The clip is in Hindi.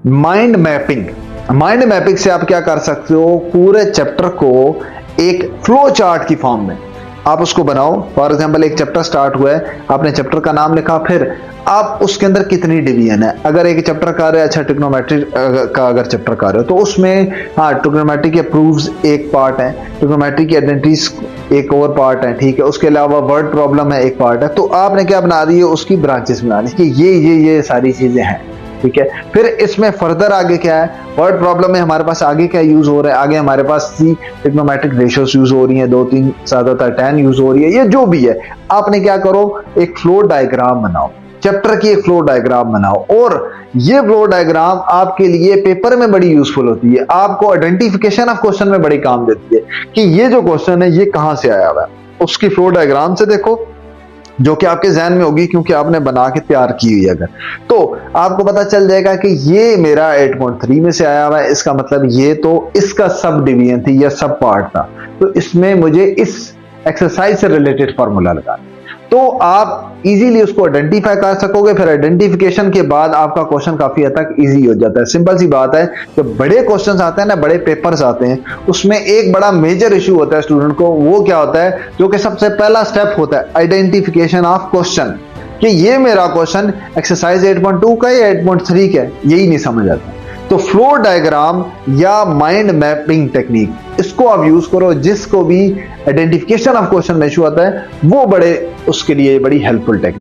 Mind mapping. माइंड मैपिंग से आप क्या कर सकते हो, पूरे चैप्टर को एक फ्लो चार्ट की फॉर्म में आप उसको बनाओ। फॉर एग्जांपल एक चैप्टर स्टार्ट हुआ है, आपने चैप्टर का नाम लिखा, फिर आप उसके अंदर कितनी डिवीजन है। अगर एक चैप्टर कर रहे हैं, अच्छा ट्रिग्नोमेट्री का अगर चैप्टर कर रहे हो तो उसमें हाँ ट्रिग्नोमेट्री के प्रूफ्स एक पार्ट है, ट्रिग्नोमेट्री की आइडेंटिटीज एक और पार्ट है, ठीक है। उसके अलावा वर्ड प्रॉब्लम है एक पार्ट है। तो आपने क्या बना दी है, उसकी ब्रांचेस बना दी कि ये सारी चीजें हैं, ठीक है। फिर इसमें फर्दर आगे क्या है, वर्ड प्रॉब्लम में हमारे पास आगे क्या यूज हो रहा है, आगे हमारे पास सी ट्रिग्नोमेट्रिक रेशियोज यूज हो रही हैं, 2 3 ज्यादातर 10 यूज हो रही है, ये जो भी है। आपने क्या करो, एक फ्लो डायग्राम बनाओ, चैप्टर की एक फ्लो डायग्राम बनाओ। और ये फ्लो डायग्राम आपके लिए पेपर में बड़ी यूजफुल होती है, आपको आइडेंटिफिकेशन ऑफ क्वेश्चन में बड़ी काम देती है कि ये जो क्वेश्चन है ये कहां से आया हुआ है। उसकी फ्लो डायग्राम से देखो, जो कि आपके जहन में होगी क्योंकि आपने बना के तैयार की हुई है। अगर तो आपको पता चल जाएगा कि ये मेरा 8.3 में से आया हुआ है, इसका मतलब ये तो इसका सब डिवीजन थी या सब पार्ट था, तो इसमें मुझे इस एक्सरसाइज से रिलेटेड फॉर्मूला लगाना। तो आप इजीली उसको आइडेंटिफाई कर सकोगे। फिर आइडेंटिफिकेशन के बाद आपका क्वेश्चन काफी हद तक इजी हो जाता है। सिंपल सी बात है, जब बड़े क्वेश्चंस आते हैं ना, बड़े पेपर्स आते हैं, उसमें एक बड़ा मेजर इशू होता है स्टूडेंट को। वो क्या होता है, जो कि सबसे पहला स्टेप होता है, आइडेंटिफिकेशन ऑफ क्वेश्चन, कि ये मेरा क्वेश्चन एक्सरसाइज 8.2 का या 8.3 का है, यही नहीं समझ आता। तो फ्लो डायग्राम या माइंड मैपिंग टेक्निक, इसको आप यूज करो। जिसको भी आइडेंटिफिकेशन ऑफ क्वेश्चन में इशू आता है वो बड़े उसके लिए बड़ी हेल्पफुल टेक्निक।